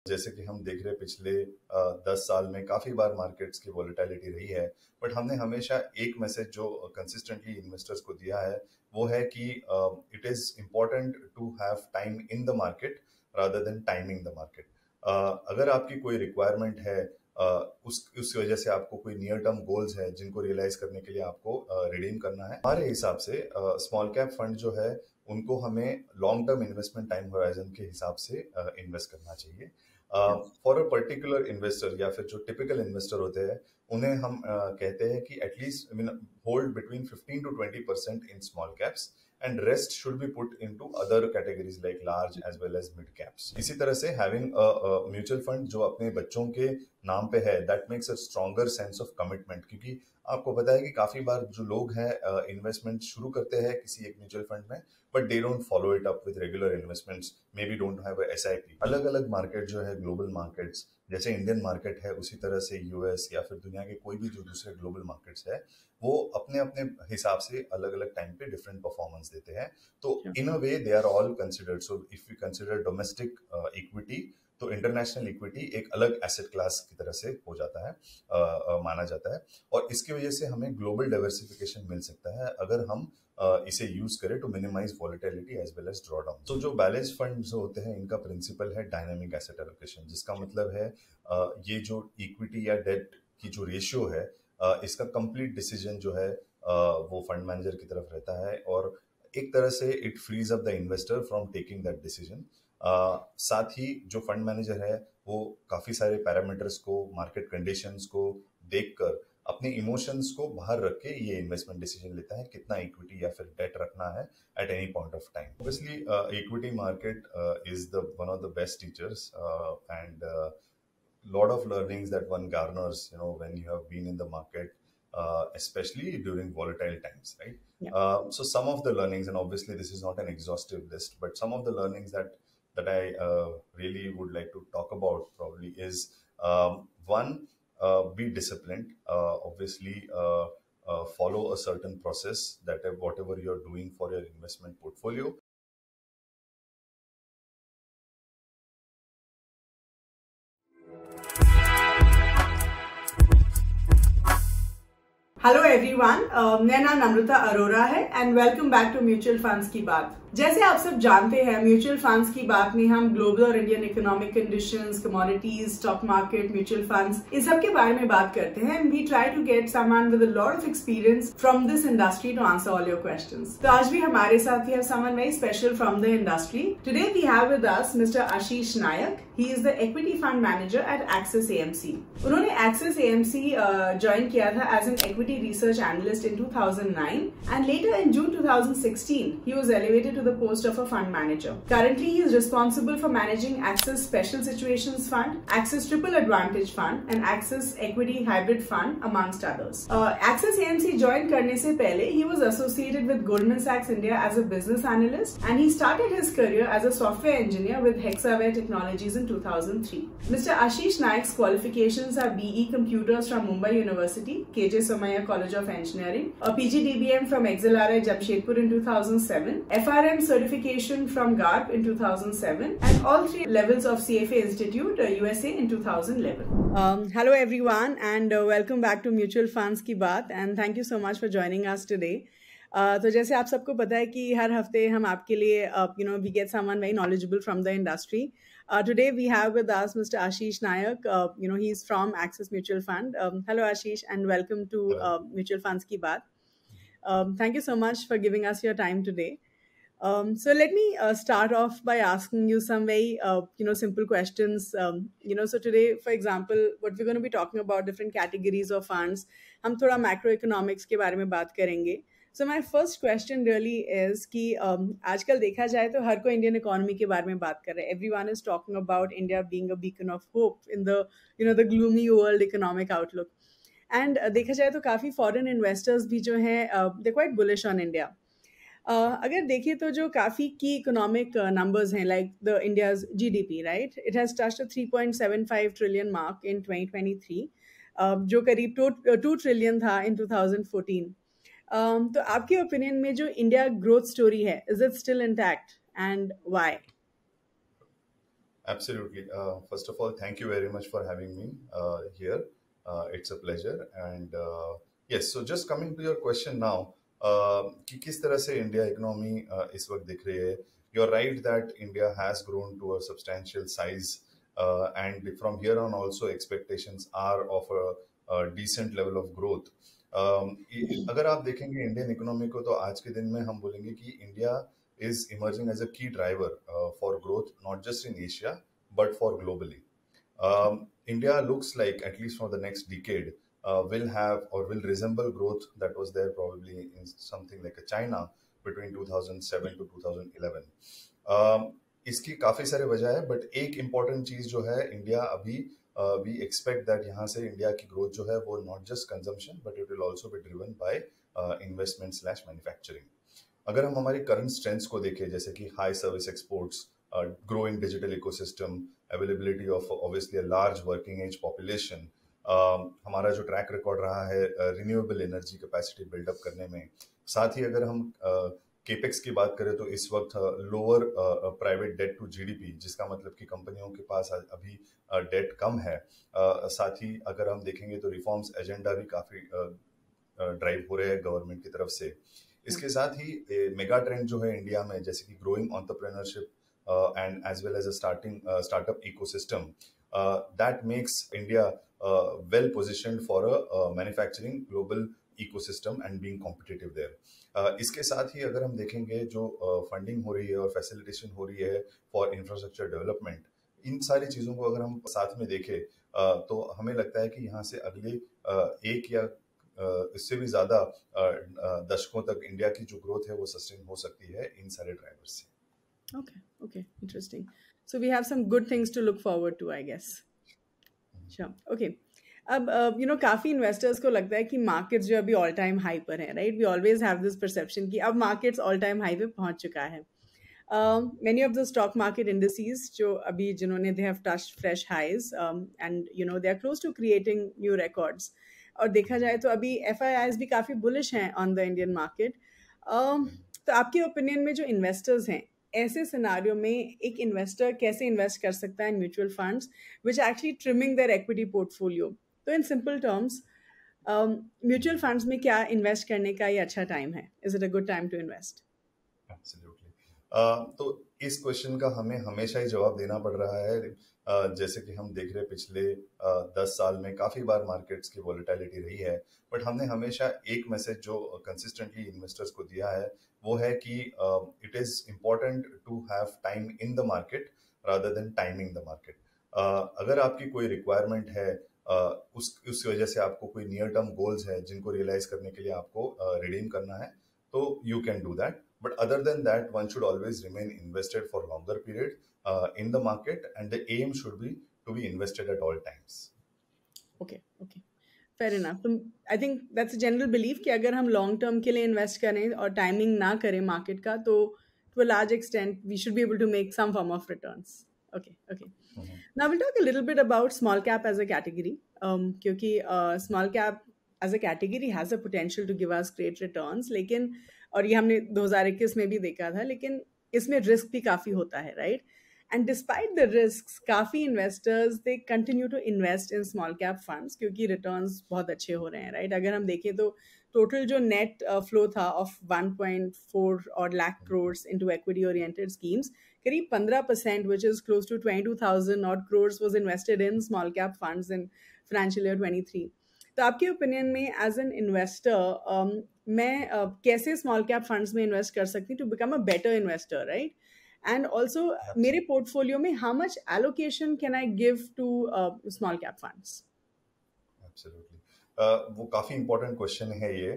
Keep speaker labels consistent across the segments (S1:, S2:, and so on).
S1: जैसे कि हम देख रहे हैं पिछले 10 साल में काफी बार मार्केट्स की वॉलेटिलिटी रही है, बट हमने हमेशा एक मैसेज जो कंसिस्टेंटली इन्वेस्टर्स को दिया है वो है कि it is important to have time in the market rather than timing the market. अगर आपकी कोई रिक्वायरमेंट है, उस वजह से आपको कोई नियर टर्म गोल्स है जिनको रियलाइज करने के लिए आपको रिडीम करना है, हमारे हिसाब से स्मॉल कैप फंड जो है उनको हमें long term investment time horizon के हिसाब से इन्वेस्ट करना चाहिए। फॉर अ पर्टिकुलर इन्वेस्टर या फिर जो टिपिकल इन्वेस्टर होते हैं उन्हें हम कहते हैं कि at least hold between 15 to 20% in small caps and rest should be put into other categories like large as well as mid caps। इसी तरह से having a mutual fund जो अपने बच्चों के नाम पे है, that makes a stronger sense of commitment, क्योंकि आपको पता है कि काफी बार जो लोग हैं इन्वेस्टमेंट शुरू करते हैं किसी एक म्यूचुअल फंड में, but they don't follow it up with regular investments, may be don't have SIP. अलग अलग मार्केट जो है, ग्लोबल मार्केट्स जैसे इंडियन मार्केट है, उसी तरह से यूएस या फिर दुनिया के कोई भी जो दूसरे ग्लोबल मार्केट्स है, वो अपने अपने हिसाब से अलग अलग टाइम पे डिफरेंट परफॉर्मेंस देते हैं। तो in a way they are all considered. So if you consider domestic equity, तो इंटरनेशनल इक्विटी एक अलग एसेट क्लास की तरह से हो जाता है, माना जाता है, और इसकी वजह से हमें ग्लोबल डाइवर्सिफिकेशन मिल सकता है अगर हम इसे यूज करें to minimize volatility as well as drawdown. तो जो बैलेंस फंड जो होते हैं इनका प्रिंसिपल है डायनामिक एसेट एलोकेशन, जिसका मतलब है ये जो इक्विटी या डेट की जो रेशियो है, इसका कंप्लीट डिसीजन जो है वो फंड मैनेजर की तरफ रहता है, और एक तरह से it freeze up the investor from taking that decision. साथ ही जो फंड मैनेजर है वो काफी सारे पैरामीटर्स को, मार्केट कंडीशंस को देखकर अपने इमोशंस को बाहर रख के ये इन्वेस्टमेंट डिसीजन लेता है कितना इक्विटी या फिर डेट रखना है at any point of time. Obviously equity market is the one of the best teachers, and lot of learnings that one garners, when you have been in the market, especially during volatile times, right?
S2: Yeah.
S1: So some of the learnings, and obviously this is not an exhaustive list, but some of the learnings that I really would like to talk about probably is, one, be disciplined. Obviously, follow a certain process that whatever you're doing for your investment portfolio.
S2: Hello everyone, मेरा नाम नम्रता अरोरा है and welcome back to mutual funds की बात। जैसे आप सब जानते हैं, म्यूचुअल फंड्स की बात में हम ग्लोबल और Indian economic conditions, commodities, stock market, mutual funds, इन सब के बारे में बात करते हैं and we try to get someone with a lot of experience from this industry to answer all your questions. तो आज भी हमारे साथ ही है someone very special from the industry. Today we have with us mister Ashish Nayak. He is the equity fund manager at Axis AMC. उन्होंने axis AMC join किया था as an equity research analyst in 2009 and later in June 2016 he was elevated to the post of a fund manager. Currently he is responsible for managing Axis Special Situations Fund, Axis Triple Advantage Fund and Axis Equity Hybrid Fund amongst others. Axis AMC joined करने से पहले he was associated with Goldman Sachs India as a business analyst and he started his career as a software engineer with Hexaware Technologies in 2003. Mr. Ashish Naik's qualifications are BE Computers from Mumbai University, KJ Somaiya College of Engineering, a PGDBM from XLRI Jamshedpur in 2007, FRM certification from GARP in 2007, and all three levels of CFA Institute, USA in 2011. Hello everyone and welcome back to Mutual Funds की बात and thank you so much for joining us today. तो जैसे आप सबको पता है कि हर हफ्ते हम आपके लिए we get someone very knowledgeable from the industry. Today we have with us Mr. Ashish Nayak. He's from Axis Mutual Fund. Hello Ashish and welcome to Mutual Funds Ki Baat. Thank you so much for giving us your time today. So let me start off by asking you some very simple questions. So today, for example, what we're going to be talking about different categories of funds. हम थोड़ा macroeconomics के बारे में बात करेंगे. So my first question really is कि आजकल देखा जाए तो हर कोई इंडियन इकोनॉमी के बारे में बात कर रहे हैं. Everyone is talking about India being a beacon of hope in the gloomy world economic outlook. And देखा जाए तो काफ़ी foreign investors भी जो हैं they're quite bullish on India. अगर देखिए तो जो काफ़ी की इकोनॉमिक नंबर्स हैं like the India's GDP, right, it has touched 3.75 trillion mark in 2023, जो करीब 2 ट्रिलियन था इन 2014. तो आपके ओपिनियन में जो इंडिया ग्रोथ स्टोरी है, is it still intact and why?
S1: Absolutely. First of all, thank you very much for having me here. It's a pleasure. And yes, so just coming to your question now, कि किस तरह से India economy इस वक्त दिख रही है. You're right that India has grown to a substantial size, and from here on also expectations are of a decent level of growth. अगर आप देखेंगे इंडियन इकोनॉमी को तो आज के दिन में हम बोलेंगे कि India is emerging as a key driver for growth, not just in Asia, but for globally. India looks like, at least for the next decade, will have or will resemble growth that was there probably in something like a China between 2007 to 2011. इसकी काफ़ी सारे वजह है, but एक important चीज़ जो है India अभी we expect that यहाँ से इंडिया की ग्रोथ जो है वो not just consumption but it will also be driven by investment slash manufacturing. अगर हम हमारी करंट स्ट्रेंथ्स को देखें जैसे कि high service exports, growing digital ecosystem, availability of obviously a large working age population, हमारा जो ट्रैक रिकॉर्ड रहा है रिन्यूएबल एनर्जी कैपेसिटी बिल्डअप करने में, साथ ही अगर हम केपेक्स की बात करें तो इस वक्त lower private debt to GDP, जिसका मतलब कि कंपनियों के पास अभी डेट कम है. साथ ही अगर हम देखेंगे तो रिफॉर्म्स एजेंडा भी काफ़ी ड्राइव हो रहे हैं गवर्नमेंट की तरफ से. इसके साथ ही मेगा ट्रेंड जो है इंडिया में जैसे कि growing entrepreneurship and as well as a startup ecosystem, that makes India well positioned for a manufacturing global ecosystem and being competitive there. इसके साथ ही अगर हम देखेंगे जो फंडिंग हो रही है और फैसिलिटेशन हो रही है फॉर इंफ्रास्ट्रक्चर डेवलपमेंट, इन सारी चीज़ों को अगर हम साथ में देखें तो हमें लगता है कि यहाँ से अगले एक या इससे भी ज्यादा दशकों तक इंडिया की जो ग्रोथ है वो सस्टेन हो सकती है इन सारे ड्राइवर्स से.
S2: Okay, interesting. So we have some good things to look forward to, I guess. Sure. Okay. अब काफ़ी इन्वेस्टर्स को लगता है कि मार्केट्स जो अभी ऑल टाइम हाई पर हैं, right. We always have this perception कि अब मार्केट्स ऑल टाइम हाई पे पहुंच चुका है. Many of the stock market indices जो अभी जिन्होंने they have touched fresh highs, and they are close to creating new records. और देखा जाए तो अभी FIIs भी काफ़ी बुलिश हैं ऑन द इंडियन मार्केट. तो आपके ओपिनियन में जो इन्वेस्टर्स हैं ऐसे सिनारियो में एक इन्वेस्टर कैसे इन्वेस्ट कर सकता है in mutual funds which actually trimming their equity portfolio. तो in simple terms mutual funds में क्या इन्वेस्ट करने का ये अच्छा टाइम है? Is it a good time to invest?
S1: Absolutely. तो इस क्वेश्चन का हमें हमेशा ही जवाब देना पड़ रहा है. जैसे कि हम देख रहे हैं पिछले 10 साल में काफ़ी बार मार्केट्स की वॉलेटिलिटी रही है, बट हमने हमेशा एक मैसेज जो कंसिस्टेंटली इन्वेस्टर्स को दिया है वो है कि it is important to have time in the market rather than timing the market. अगर आपकी कोई रिक्वायरमेंट है, उस वजह से आपको कोई नियर टर्म गोल्स है जिनको रियलाइज करने के लिए आपको रिडीम करना है, तो you can do that. But other than that, one should always remain invested for longer period in the market, and the aim should be to be invested at all times.
S2: Okay. Fair enough. तो I think that's a general belief कि अगर हम long term के लिए invest करें और timing ना करें market का, तो to a large extent we should be able to make some form of returns. Okay. Now we'll talk a little bit about small cap as a category, क्योंकि small cap as a category has a potential to give us great returns, लेकिन और ये हमने 2021 में भी देखा था, लेकिन इसमें रिस्क भी काफ़ी होता है, right. And despite the risk काफ़ी investors they continue to invest in small cap funds क्योंकि रिटर्न्स बहुत अच्छे हो रहे हैं, राइट. अगर हम देखें तो टोटल जो नेट फ्लो था ऑफ 1.4 और lakh crores into equity oriented schemes, करीब 15% विच इज क्लोज टू 22,000 और crores was invested in small cap funds in financial year 23. तो आपके ओपिनियन में एज एन इन्वेस्टर मैं कैसे स्मॉल कैप फंड्स में इन्वेस्ट कर सकती हूँ to become a better investor, right. And also मेरे पोर्टफोलियो में how much allocation can I give to small cap funds?
S1: Absolutely. वो काफ़ी इंपॉर्टेंट क्वेश्चन है ये.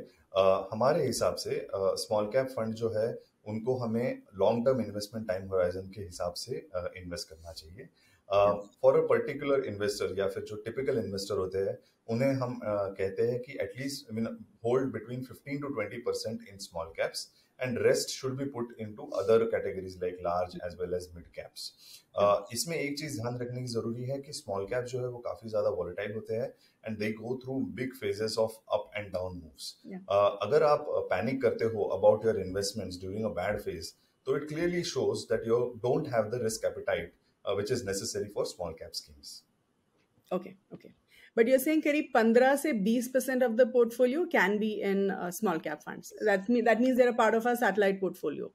S1: हमारे हिसाब से स्मॉल कैप फंड जो है उनको हमें long term investment time horizon के हिसाब से इन्वेस्ट करना चाहिए. फॉर अ पर्टिकुलर इन्वेस्टर या फिर जो टिपिकल इन्वेस्टर होते हैं उन्हें हम कहते हैं कि at least hold between 15 to 20% in small caps and rest should be put into other categories like large as well as mid caps. इसमें एक चीज ध्यान रखने की जरूरी है कि स्मॉल कैप जो है वो काफी ज्यादा वॉलेटाइल होते हैं and they go through big phases of up and down moves. अगर आप पैनिक करते हो about your investments during a bad phase, तो it clearly shows that you don't have the risk appetite which is necessary for small cap schemes.
S2: Okay, okay. But you're saying करीब 15 से 20% of the portfolio can be in small cap funds. That means they're a part of our satellite portfolio.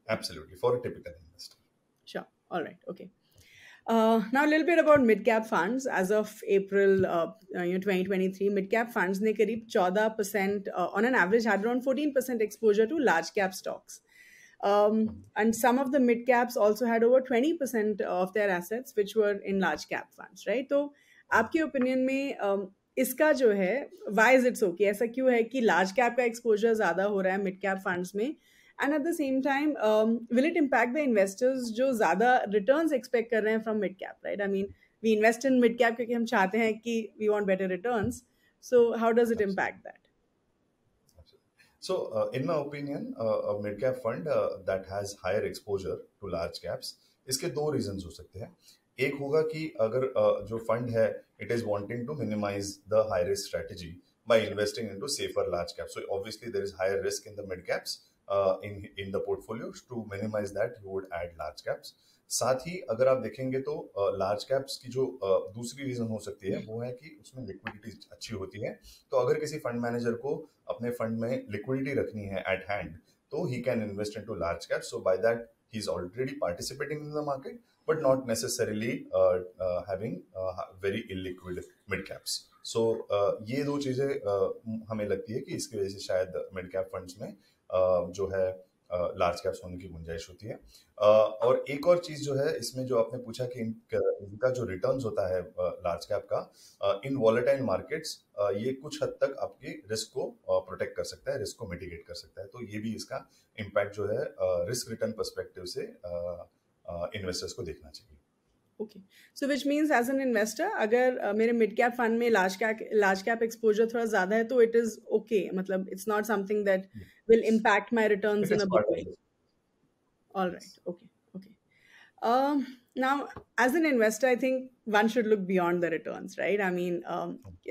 S1: Absolutely, for a typical investor.
S2: Sure. All right. Okay. Now a little bit about mid cap funds. As of April 2023, mid cap funds ने करीब 14% on an average had around 14% exposure to large cap stocks. And some of the mid caps also had over 20% of their assets which were in large cap funds, right? तो आपके opinion में इसका जो है why is it so कि ऐसा क्यों है कि large cap का exposure ज़्यादा हो रहा है mid cap funds में, and at the same time will it impact the investors जो ज़्यादा returns expect कर रहे हैं from mid cap, right? I mean we invest in mid cap क्योंकि हम चाहते हैं कि we want better returns, so how does it impact that?
S1: So, in my opinion, a mid-cap fund that has higher exposure to large caps, इसके दो reasons हो सकते हैं. एक होगा कि अगर जो fund है, it is wanting to minimize the high risk strategy by investing into safer large caps. So obviously there is higher risk in the mid caps in the portfolio. To minimize that, you would add large caps. साथ ही अगर आप देखेंगे तो large caps की जो दूसरी reason हो सकती है वो है कि उसमें लिक्विडिटी अच्छी होती है. तो अगर किसी फंड मैनेजर को अपने फंड में लिक्विडिटी रखनी है एट हैंड तो he can invest into large caps. So by that he is already participating in the market but not necessarily having very illiquid mid caps. So ये दो चीजें हमें लगती है कि इसकी वजह से शायद मिड कैप फंड्स में जो है लार्ज कैप्स होने की गुंजाइश होती है. और एक और चीज जो है इसमें जो आपने पूछा कि इनका जो रिटर्न्स होता है लार्ज कैप का इन वॉलेटाइल मार्केट्स, ये कुछ हद तक आपके रिस्क को प्रोटेक्ट कर सकता है, रिस्क को मिटिगेट कर सकता है. तो ये भी इसका इम्पैक्ट जो है रिस्क रिटर्न पर्सपेक्टिव से इन्वेस्टर्स को देखना चाहिए.
S2: Okay, so which means as an investor अगर मेरे mid cap fund में large cap exposure थोड़ा ज़्यादा है तो it is okay, मतलब it's not something that will impact my returns in a big way. All right, okay. Now as an investor I think one should look beyond the returns, right? I mean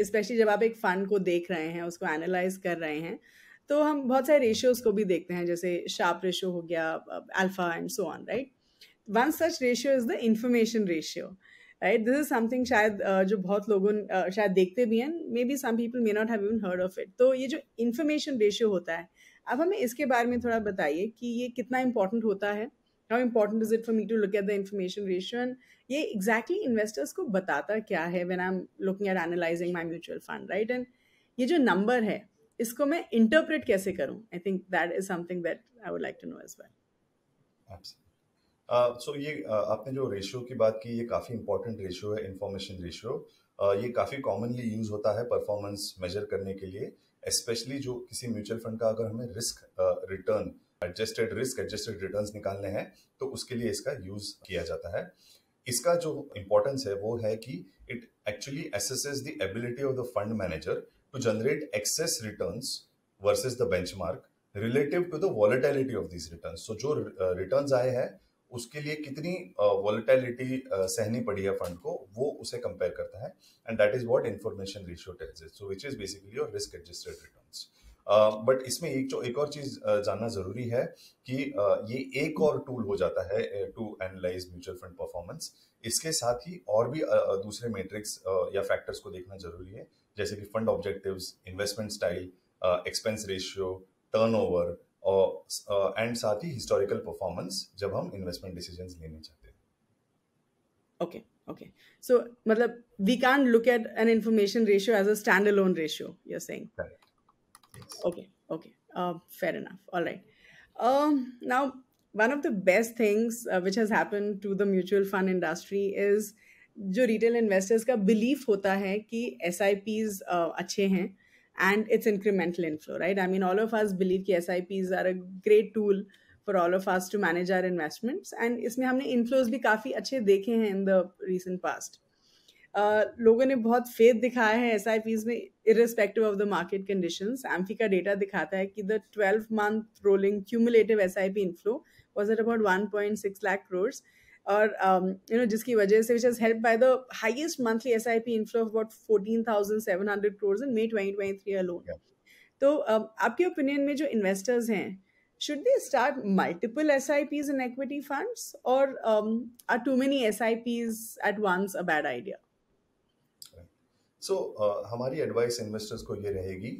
S2: especially जब आप एक fund को देख रहे हैं, उसको analyze कर रहे हैं, तो हम बहुत सारे ratios को भी देखते हैं, जैसे Sharpe ratio हो गया, alpha and so on, right? One such ratio is the information ratio, right? This is something शायद जो बहुत लोगों शायद देखते भी हैं, maybe some people may not have even heard of it. तो ये जो information ratio होता है, अब हमें इसके बारे में थोड़ा बताइए कि ये कितना important होता है. How important is it for me to look at the information ratio, and ये exactly investors को बताता क्या है when I'm looking at analyzing my mutual fund, right? And ये जो number है, इसको मैं interpret कैसे करूँ? I think that is something that I would like to know as well.
S1: Absolutely. सो ये आपने जो रेशियो की बात की, ये काफ़ी इंपॉर्टेंट रेशियो है, इंफॉर्मेशन रेशियो. ये काफ़ी कॉमनली यूज होता है परफॉर्मेंस मेजर करने के लिए, स्पेशली जो किसी म्यूचुअल फंड का अगर हमें रिस्क रिटर्न एडजस्टेड रिटर्न्स निकालने हैं तो उसके लिए इसका यूज किया जाता है. इसका जो इम्पोर्टेंस है वो है कि it actually assesses the ability of the fund manager to generate excess returns versus the benchmark relative to the volatility of this returns. So जो रिटर्न्स आए हैं उसके लिए कितनी वॉलेटिलिटी सहनी पड़ी है फंड को, वो उसे कंपेयर करता है. And that is what information ratio tells it. So which is basically your risk adjusted returns. But इसमें एक और चीज जानना जरूरी है कि ये एक और टूल हो जाता है to analyse mutual fund performance. इसके साथ ही और भी दूसरे मैट्रिक्स या फैक्टर्स को देखना जरूरी है, जैसे कि fund objectives, investment style, expense ratio, turnover and साथ ही हिस्टोरिकल परफॉर्मेंस जब हम इन्वेस्टमेंट डिसीजंस लेने चाहते हैं.
S2: Okay. So मतलब we can't look at an information ratio as a standalone ratio, you're saying?
S1: Correct. Yes.
S2: Okay. Fair enough. All right. Now, one of the best things which has happened to the mutual fund industry is जो retail investors का belief होता है कि SIPs अच्छे हैं and it's incremental inflow, right? I mean, all of us believe कि SIPs are a great tool for all of us to manage our investments, and इसमें हमने inflows भी काफ़ी अच्छे देखे हैं in the recent past. लोगों ने बहुत faith दिखाया है SIPs में irrespective of the market conditions. AMFI का data दिखाता है कि the 12-month rolling cumulative SIP inflow was at about 1.6 lakh crores. और जिसकी वजह से which has helped by the highest monthly SIP inflow of about 14,700 crores in May 2023 alone.
S1: Yeah.
S2: तो आपके ओपिनियन में जो इन्वेस्टर्स हैं should they start multiple SIPs in equity funds, or are too many SIPs at once a bad idea?
S1: सो हमारी advice investors को ये रहेगी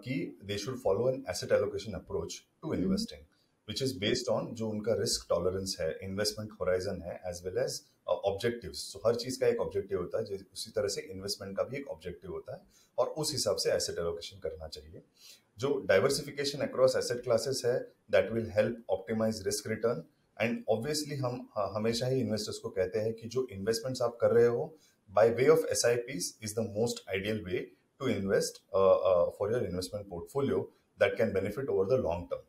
S1: कि they should follow an asset allocation approach to investing which is based on जो उनका risk tolerance है, investment horizon है, as well as objectives. So हर चीज का एक ऑब्जेक्टिव होता है, उसी तरह से इन्वेस्टमेंट का भी एक ऑब्जेक्टिव होता है और उस हिसाब से एसेट एलोकेशन करना चाहिए। जो डाइवर्सिफिकेशन अक्रॉस एसेट क्लासेस है, that will help optimise risk return. And obviously हम हमेशा ही इन्वेस्टर्स को कहते हैं कि जो इन्वेस्टमेंट्स आप कर रहे हो by way of SIPs is the most ideal way to invest for your investment portfolio that can benefit over the long term.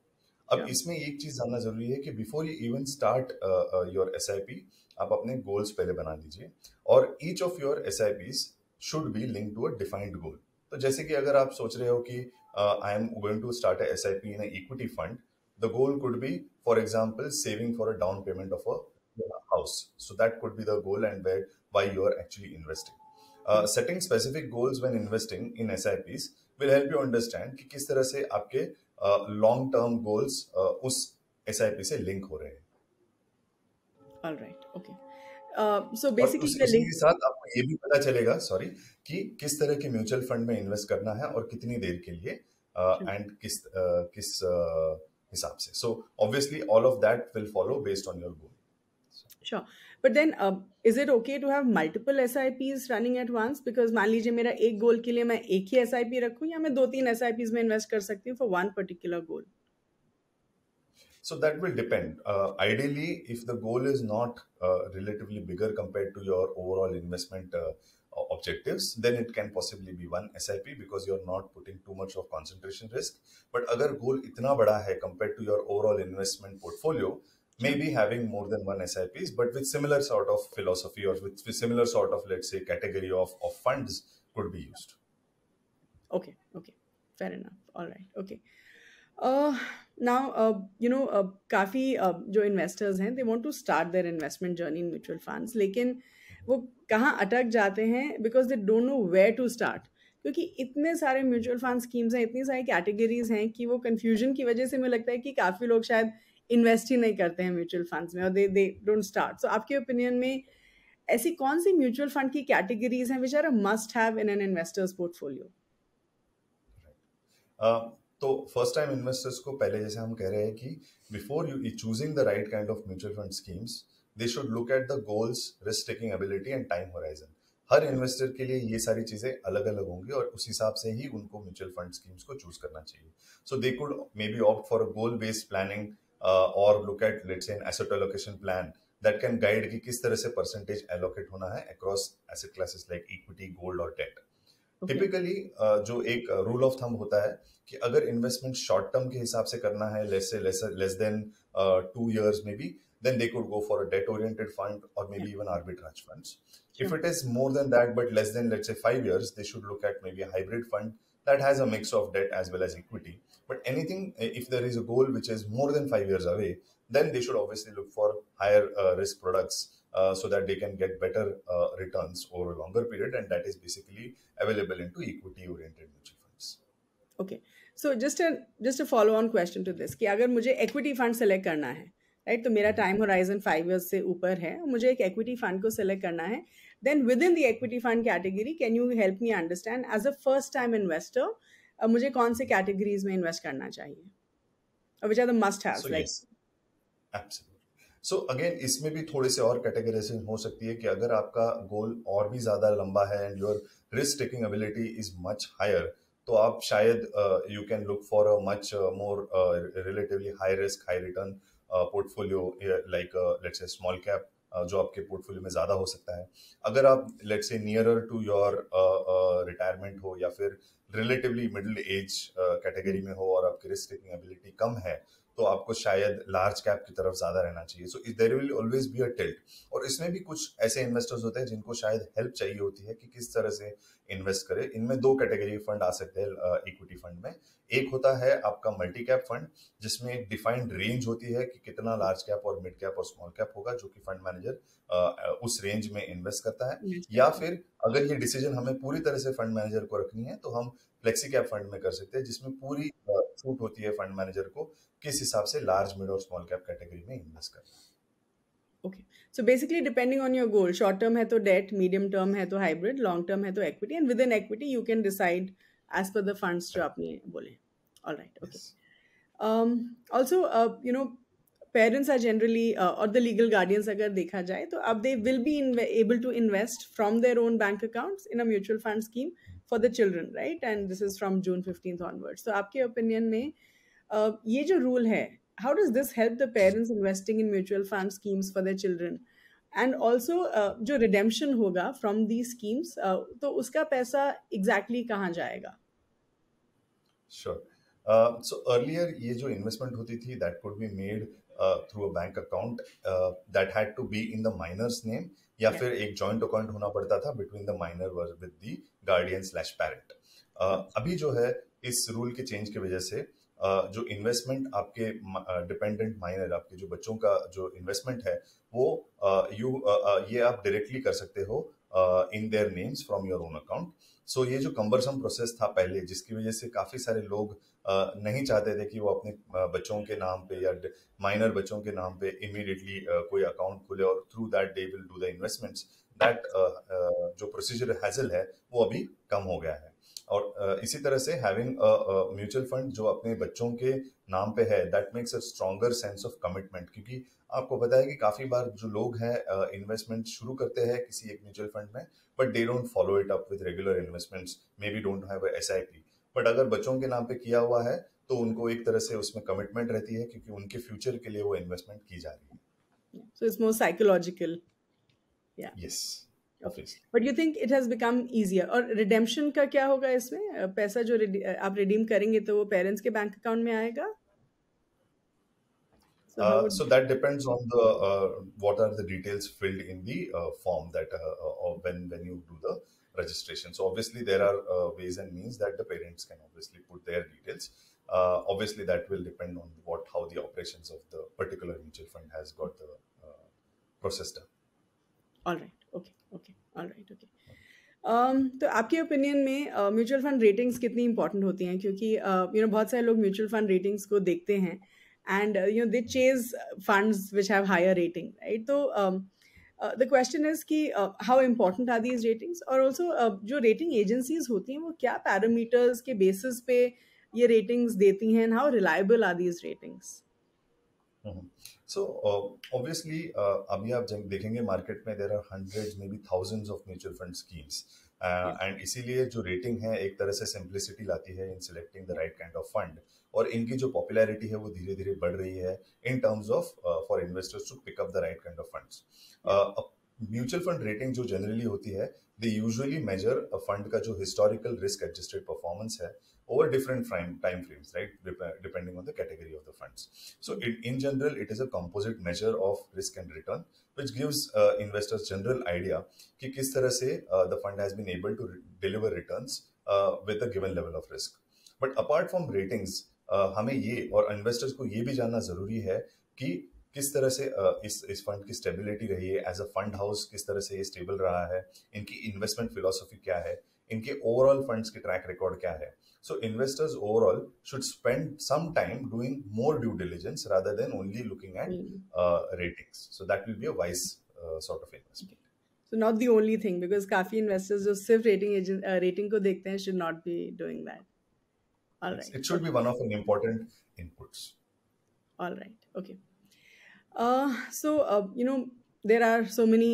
S1: अब इसमें एक चीज जानना जरूरी है कि before you even start your SIP, आप अपने गोल्स पहले बना लीजिए और each of your SIPs should be link to a defined goal. तो जैसे कि अगर आप सोच रहे हो कि I am going to start a SIP in a equity fund, the goal could be for example saving for a down payment of a house. So that could be the goal and why you are actually investing. Setting specific goals when investing in SIPs will help you understand कि किस तरह से आपके long term goals उस SIP से link हो रहे हैं।
S2: All right, okay. So basically
S1: उसी के साथ आपको ये भी पता चलेगा कि किस तरह के म्यूचुअल फंड में इन्वेस्ट करना है और कितनी देर के लिए एंड किस हिसाब से। So obviously all of that will follow based on your goal.
S2: Sure. But then is it okay to have multiple SIPs running at once? Because मान लीजिए मेरा एक गोल के लिए मैं एक ही SIP रखूं या मैं 2-3 SIPs में इन्वेस्ट कर सकती हूँ for one particular goal?
S1: So that will depend. Ideally, if the goal is not relatively bigger compared to your overall investment objectives, then it can possibly be one SIP because you're not putting too much of concentration risk. But अगर goal इतना बड़ा है compared to your overall investment portfolio, maybe having more than one SIPs, but with similar sort of philosophy or with similar sort of, let's say, category of funds could be used.
S2: Okay, fair enough. All right, okay. Now, काफ़ी जो investors हैं, they want to start their investment journey in mutual funds, लेकिन वो कहाँ अटक जाते हैं because they don't know where to start. क्योंकि इतने सारे म्यूचुअल फंड स्कीम्स हैं, इतनी सारी कैटेगरीज हैं कि वो कंफ्यूजन की वजह से मुझे लगता है कि काफ़ी लोग शायद इन्वेस्ट ही नहीं करते हैं म्यूचुअल फंड्स में और दे डोंट स्टार्ट। सो आपके ओपिनियन में ऐसी कौन सी म्यूचुअल फंड की कैटेगरीज हैं which are a must have in an investors portfolio?
S1: तो फर्स्ट टाइम इन्वेस्टर्स को पहले जैसे हम कह रहे हैं कि before you choosing the right kind of mutual fund schemes, they should look at the goals, risk taking ability and time horizon. हर इन्वेस्टर के लिए ये सारी चीजें अलग अलग होंगी और उस हिसाब से ही उनको म्यूचुअल फंड स्कीम्स को चूज करना चाहिए। So they could may be opt for a goal based planning or look at, let's say, an asset allocation plan that can guide कि किस तरह से percentage allocate होना है across asset classes like equity, gold और debt. Typically जो एक rule of thumb होता है कि अगर investment short term के हिसाब से करना है, less than 2 years maybe, then they could go for a debt oriented fund or maybe even arbitrage funds. Sure. If it is more than that but less than, let's say, 5 years, they should look at maybe a hybrid fund that has a mix of debt as well as equity. But anything, if there is a goal which is more than 5 years away, then they should obviously look for higher risk products so that they can get better returns over a longer period, and that is basically available into equity oriented mutual funds.
S2: Okay, so just a follow on question to this कि अगर मुझे equity fund select करना है, right, तो मेरा time horizon 5 years से ऊपर है, मुझे एक equity fund को select करना है, then within the equity fund category can you help me understand as a first time investor मुझे कौन से categories में invest करना चाहिए, which are the must haves?
S1: So, like yes, absolutely. So again इसमें भी थोड़े से और कैटेगराइजेशन हो सकती है कि अगर आपका गोल और भी ज्यादा लंबा है and your risk taking ability is much higher, तो आप शायद you can look for a much more relatively high risk high return portfolio like let's say small cap जो आपके पोर्टफोलियो में ज्यादा हो सकता है। अगर आप let's say nearer to your retirement हो या फिर रिलेटिवली मिडिल एज कैटेगरी में हो और आपकी रिस्क टेकिंग एबिलिटी कम है, तो आपको शायद लार्ज कैप की तरफ ज्यादा रहना चाहिए। So there will always be a tilt. और इसमें भी कुछ ऐसे इन्वेस्टर्स होते हैं जिनको शायद हेल्प चाहिए होती है कि किस तरह से इन्वेस्ट करें। इनमें 2 कैटेगरी फंड आ सकते हैं इक्विटी फंड में। एक होता है आपका मल्टी कैप फंड, जिसमें एक डिफाइंड रेंज होती है कि कितना लार्ज कैप और मिड कैप और स्मॉल कैप होगा, जो कि फंड मैनेजर उस रेंज में इन्वेस्ट करता है,
S2: Invest
S1: या
S2: करते हैं।
S1: फिर अगर ये डिसीजन हमें पूरी तरह से फंड मैनेजर को रखनी है तो हम फ्लेक्सी कैप फंड में कर सकते हैं, जिसमें पूरी छूट होती है फंड मैनेजर को किस हिसाब से लार्ज मिड और स्मॉल कैप कैटेगरी में इन्वेस्ट करना है।
S2: Okay. So basically, depending on your goal, short term है तो debt, medium term है तो hybrid, long term है तो equity, and within equity you can decide as per the funds जो आपने बोले. All right. Okay.
S1: Yes.
S2: Also, parents are generally or the legal guardians अगर देखा जाए तो अब they will be able to invest from their own bank accounts in a mutual fund scheme for the children, right? And this is from June 15th onwards. So आपके opinion में ये जो rule है, how does this help the parents investing in mutual fund schemes for their children? And also जो redemption होगा from these schemes, तो उसका पैसा exactly कहाँ जाएगा?
S1: Sure. So earlier ये जो investment होती थी that could be made through a bank account that had to be in the minor's name, या
S2: Yeah.
S1: फिर एक joint account होना पड़ता था between the minor with the guardian slash parent. अभी जो है इस रूल के चेंज की वजह से जो इन्वेस्टमेंट आपके डिपेंडेंट माइनर, आपके जो बच्चों का जो इन्वेस्टमेंट है वो ये आप डायरेक्टली कर सकते हो in their names from your own account. So ये जो कंबरसम प्रोसेस था पहले, जिसकी वजह से काफी सारे लोग नहीं चाहते थे कि वो अपने बच्चों के नाम पे या माइनर बच्चों के नाम पे इमीडिएटली कोई अकाउंट खोले और through that they will do the investments, that जो प्रोसीजर हैजल है वो अभी कम हो गया है. और इसी तरह से हैविंग म्यूचुअल फंड जो अपने बच्चों के नाम पे है, that makes a stronger sense of commitment, क्योंकि आपको पता है कि काफी बार जो लोग हैं इन्वेस्टमेंट शुरू करते हैं किसी एक म्यूचुअल फंड में, but they don't follow it up with regular investments, may be don't have SIP. But अगर बच्चों के नाम पे किया हुआ है तो उनको एक तरह से उसमें कमिटमेंट रहती है, क्योंकि उनके फ्यूचर के लिए वो इन्वेस्टमेंट की जा रही है.
S2: So it's more psychological. Yeah.
S1: Yes.
S2: Okay. But you think it has become easier? और redemption का क्या होगा इसमें? पैसा जो आप redeem करेंगे तो वो parents के बैंक अकाउंट में आएगा?
S1: So that depends on the what are the details filled in the form that when you do the registration. So obviously there are ways and means that the parents can obviously put their details. Obviously that will depend on how the operations of the particular mutual fund has got the process done.
S2: All right. Okay. Okay. All right. Okay. तो आपके opinion में mutual fund ratings कितनी important होती हैं? क्योंकि बहुत सारे लोग म्यूचुअल फंड रेटिंग्स को देखते हैं and they chase funds which have higher rating, right? So the question is कि how important are these ratings, और also जो rating agencies होती हैं वो क्या parameters के basis पे ये ratings देती हैं, and how reliable are these ratings?
S1: So obviously अभी आप जब देखेंगे मार्केट में there are hundreds maybe thousands of mutual fund schemes and इसीलिए जो रेटिंग है एक तरह से सिंप्लिसिटी लाती है in selecting the right kind of fund, और इनकी जो पॉपुलैरिटी है वो धीरे धीरे बढ़ रही है in terms of for investors to pick up the right kind of funds. Mutual fund rating जो जनरली होती है, they usually measure a fund का जो हिस्टोरिकल रिस्क एडजस्टेड परफॉर्मेंस है over different time frames, right? Depending on the category of the funds. So in general, it is a composite measure of risk and return, which gives investors general idea कि किस तरह से the fund has been able to deliver returns with a given level of risk. But apart from ratings, हमें ये और investors को ये भी जानना जरूरी है कि किस तरह से इस फंड की स्टेबिलिटी रही है एज अ फंड हाउस, किस तरह से ये स्टेबल रहा है, इनकी इन्वेस्टमेंट फिलोसफी क्या है, इनके ओवरऑल फंड्स के ट्रैक रिकॉर्ड क्या है. So investors overall should spend some time doing more due diligence rather than only looking at ratings. So that will be a wise sort of investment.
S2: So not the only thing, because काफी investors जो सिर्फ rating को देखते हैं should not be doing that. All right.
S1: It should be one of an important inputs.
S2: All right. Okay. So there are so many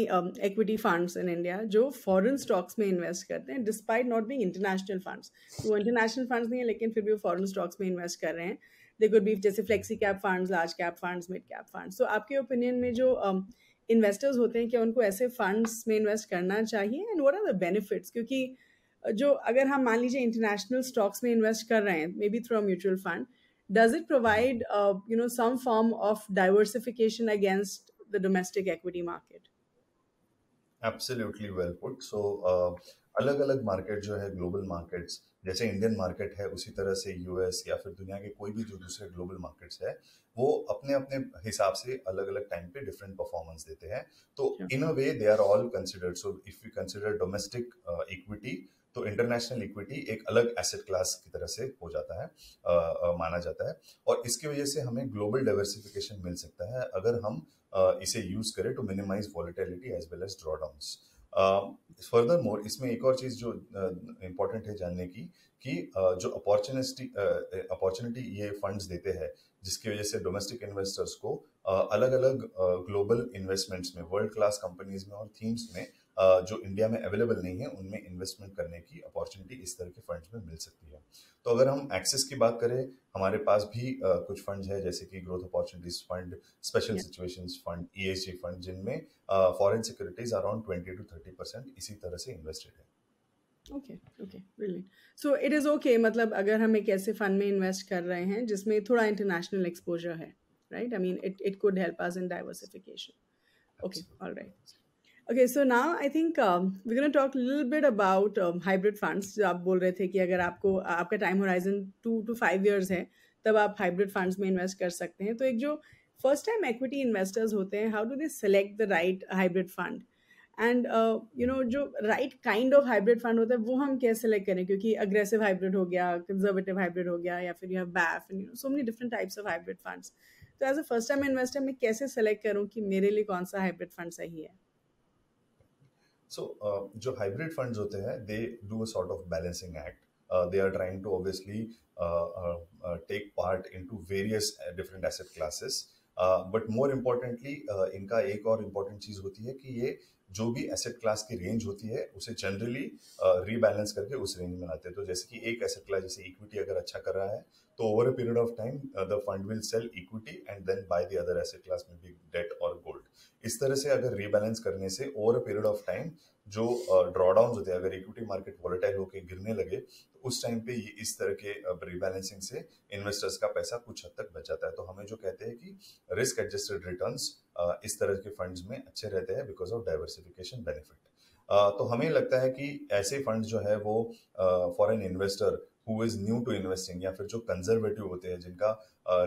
S2: equity funds in India जो foreign stocks में invest करते हैं despite not being international funds. वो international funds नहीं है लेकिन फिर भी वो foreign stocks में invest कर रहे हैं. They could be जैसे flexi cap funds, large cap funds, mid cap funds. So आपके opinion में जो investors होते हैं क्या उनको ऐसे funds में invest करना चाहिए, and what are the benefits? क्योंकि जो अगर हम मान लीजिए international stocks में invest कर रहे हैं maybe through a mutual fund, does it provide some form of diversification against the domestic equity market?
S1: Absolutely well put. So अलग अलग मार्केट जो है, ग्लोबल मार्केट्स, जैसे इंडियन मार्केट है उसी तरह से यूएस या फिर दुनिया के कोई भी जो दूसरे ग्लोबल मार्केट्स है, वो अपने अपने हिसाब से अलग अलग टाइम पे डिफरेंट परफॉर्मेंस देते हैं। तो in a way they are all considered. So if you consider domestic equity, तो इंटरनेशनल इक्विटी एक अलग एसेट क्लास की तरह से हो जाता है, माना जाता है। और इसकी वजह से हमें ग्लोबल डाइवर्सिफिकेशन मिल सकता है अगर हम इसे यूज करें to minimize volatility as well as drawdowns. Furthermore, इसमें एक और चीज जो इम्पोर्टेंट है जानने की, कि जो अपॉर्चुनिटी ये फंड्स देते हैं, जिसकी वजह से डोमेस्टिक इन्वेस्टर्स को अलग अलग ग्लोबल इन्वेस्टमेंट्स में, वर्ल्ड क्लास कंपनीज में और थीम्स में जो इंडिया में अवेलेबल नहीं है, उनमें इन्वेस्टमेंट करने की अपॉर्चुनिटी इस तरह के फंड्स में मिल सकती है। तो अगर हम एक्सेस की बात करें, हमारे पास भी कुछ फंड्स है, जैसे कि growth opportunities fund, special situations fund, ESG fund, जिनमें फॉरेन सिक्योरिटीज अराउंड 20 to 30% इसी तरह से इन्वेस्टेड है।
S2: Okay okay, brilliant. So it is okay, मतलब अगर हम एक ऐसे फंड में इन्वेस्ट कर रहे हैं जिसमें थोड़ा इंटरनेशनल एक्सपोजर है, right? I mean it could help us in diversification. Okay, all right. Okay, so now I think we're going to talk a little bit about hybrid funds. जो आप बोल रहे थे कि अगर आपका टाइम होराइजन 2 to 5 years है, तब आप हाइब्रिड फंड्स में इन्वेस्ट कर सकते हैं। तो एक जो फर्स्ट टाइम एक्विटी इन्वेस्टर्स होते हैं, how do they select the right hybrid fund? And जो right kind of hybrid fund होता है वो हम कैसे सेलेक्ट करें? क्योंकि अग्रेसिव हाइब्रिड हो गया, कंजर्वेटिव हाइब्रिड हो गया, या फिर you have BAF and so many different types of hybrid funds. तो as a first time investor मैं कैसे सेलेक्ट करूँ कि मेरे लिए कौन सा हाइब्रिड फंड सही है?
S1: So, जो hybrid funds होते हैं, they do a sort of balancing act. They are trying to obviously take part into various different asset classes. But more importantly, इनका एक और important चीज होती है कि ये जो भी एसेट क्लास की रेंज होती है उसे जनरली रीबैलेंस करके उस रेंज में लाते हैं। तो जैसे कि एक एसेट क्लास जैसे इक्विटी अगर अच्छा कर रहा है, तो over a period of time the fund will sell equity and then buy the other asset class में बी डेट और गोल्ड। इस तरह से अगर रीबैलेंस करने से over a period of time जो ड्रॉडाउन होते हैं, अगर इक्विटी मार्केट वॉलेटाइल होकर गिरने लगे, तो उस टाइम पे ये इस तरह के रीबैलेंसिंग से इन्वेस्टर्स का पैसा कुछ हद तक बच जाता है। तो हमें जो कहते हैं कि रिस्क एडजस्टेड रिटर्न्स इस तरह के फंड्स में अच्छे रहते हैं बिकॉज ऑफ डाइवर्सिफिकेशन बेनिफिट। तो हमें लगता है कि ऐसे फंड जो है वो for an investor who is new to investing, या फिर जो कंजर्वेटिव होते हैं, जिनका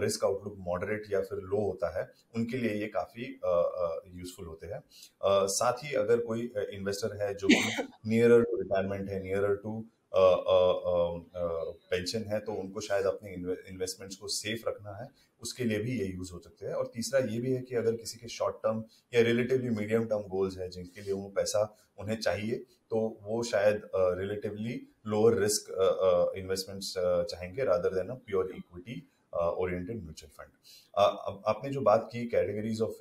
S1: रिस्क आउटलुक मॉडरेट या फिर लो होता है, उनके लिए ये काफी यूजफुल होते हैं। साथ ही अगर कोई इन्वेस्टर है जो कि नियरर टू रिटायरमेंट है, नियरर टू पेंशन है, तो उनको शायद अपने इन्वेस्टमेंट्स को सेफ रखना है, उसके लिए भी ये यूज हो सकते हैं। और तीसरा ये भी है कि अगर किसी के शॉर्ट टर्म या रिलेटिवली मीडियम टर्म गोल्स है, जिनके लिए वो पैसा उन्हें चाहिए, तो वो शायद रिलेटिवली लोअर रिस्क इन्वेस्टमेंट्स चाहेंगे rather than a pure equity oriented mutual fund. आपने जो बात की कैटेगरीज ऑफ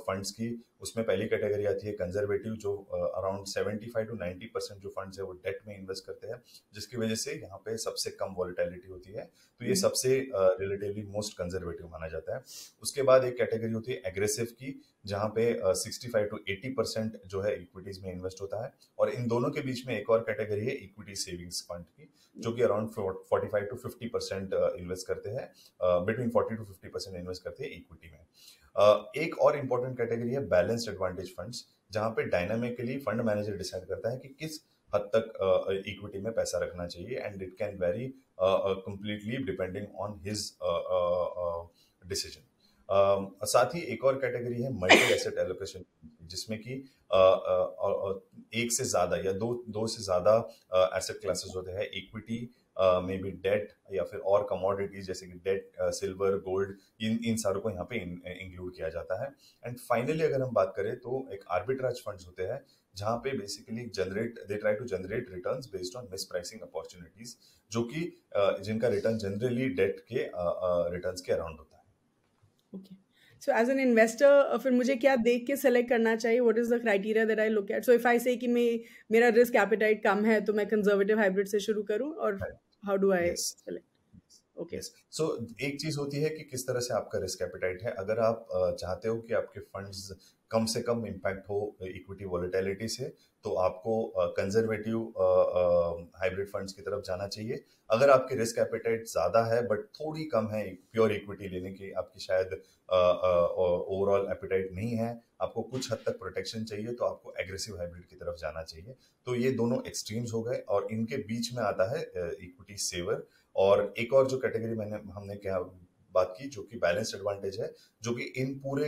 S1: फंड्स की, उसमें पहली कैटेगरी आती है कंजर्वेटिव, जो अराउंड 75 to 90% जो फंड्स है वो डेट में इन्वेस्ट करते हैं, जिसकी वजह से यहाँ पे सबसे कम वॉलेटिलिटी होती है। तो ये सबसे रिलेटिवली मोस्ट कंजर्वेटिव माना जाता है। उसके बाद एक कैटेगरी होती है एग्रेसिव की, जहाँ पे 65 to 80% जो है इक्विटीज में इन्वेस्ट होता है। और इन दोनों के बीच में एक और कैटेगरी है इक्विटी सेविंग्स फंड की, जो कि अराउंड 45 to 50% इन्वेस्ट करते हैं, बिटवीन 40 to 50% इन्वेस्ट करते हैं इक्विटी में। एक और इम्पोर्टेंट कैटेगरी है बैलेंस्ड एडवांटेज फंड्स, जहाँ पे डायनामिकली फंड मैनेजर डिसाइड करता है कि किस हद तक इक्विटी में पैसा रखना चाहिए, and it can very completely depending on his decision. साथ ही एक और कैटेगरी है मल्टी एसेट एलोकेशन, जिसमें कि एक से ज्यादा या दो से ज्यादा एसेट क्लासेस होते हैं, इक्विटी मे बी डेट या फिर और कमोडिटीज जैसे कि डेट, सिल्वर, गोल्ड, इन सारों को यहाँ पे इंक्लूड किया जाता है। एंड फाइनली अगर हम बात करें तो एक आर्बिट्राज फंड्स होते हैं, जहाँ पे basically they try to generate returns based on mispricing opportunities, जो कि जिनका रिटर्न जनरली डेट के रिटर्न्स के अराउंड होता है।
S2: Okay, so as an investor फिर मुझे क्या देख के सेलेक्ट करना चाहिए? What is the criteria that I look at? So if I say कि मेरा रिस्क एपेटाइट कम है, तो मैं कंजर्वेटिव हाइब्रिड से शुरू करूं, और how do I select? Okay,
S1: so एक चीज होती है कि किस तरह से आपका रिस्क एपेटाइट है। अगर आप चाहते हो कि आपके फंड्स कम से कम इम्पैक्ट हो इक्विटी वॉलेटिलिटी से, तो आपको कंजर्वेटिव हाइब्रिड फंड्स की तरफ जाना चाहिए। अगर आपकी रिस्क एपेटाइट ज़्यादा है बट थोड़ी कम है प्योर इक्विटी लेने की, आपकी शायद ओवरऑल एपेटाइट नहीं है, आपको कुछ हद तक प्रोटेक्शन चाहिए, तो आपको एग्रेसिव हाइब्रिड की तरफ जाना चाहिए। तो ये दोनों एक्सट्रीम्स हो गए और इनके बीच में आता है इक्विटी सेवर। और एक और जो कैटेगरी हमने क्या बात की जो कि बैलेंस्ड एडवांटेज है, जो कि इन पूरे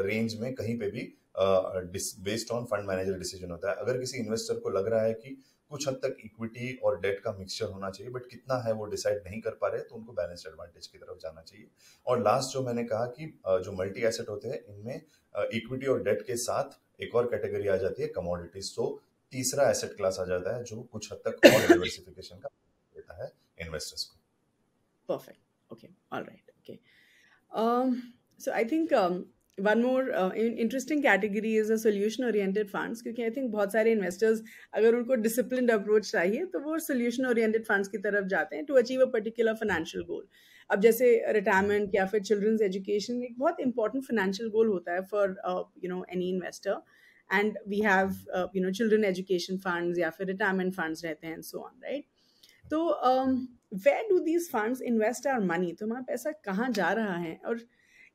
S1: रेंज में कहीं पे भी based on fund manager decision होता है। अगर किसी इन्वेस्टर को लग रहा है कि कुछ हद तक इक्विटी और डेट का मिक्सचर होना चाहिए बट कितना है वो डिसाइड नहीं कर पा रहे, तो उनको बैलेंस्ड एडवांटेज की तरफ जाना चाहिए। और लास्ट जो मैंने कहा कि जो मल्टी एसेट होते हैं इनमें इक्विटी और डेट के साथ एक और कैटेगरी आ जाती है कमोडिटीज। तो तीसरा एसेट क्लास आ जाता है जो कुछ हद तक और डाइवर्सिफिकेशन का देता है इन्वेस्टर्स को।
S2: Perfect. Okay. All right. Okay. So I think one more interesting category is a solution-oriented funds, क्योंकि I think बहुत सारे investors अगर उनको disciplined approach चाहिए तो वो solution-oriented funds की तरफ जाते हैं to achieve a particular financial goal. अब जैसे retirement या फिर children's education एक बहुत important financial goal होता है for any investor, and we have children education funds या फिर retirement funds रहते हैं and so on, right? तो where do these funds invest our money? तो हमारा पैसा कहाँ जा रहा है? और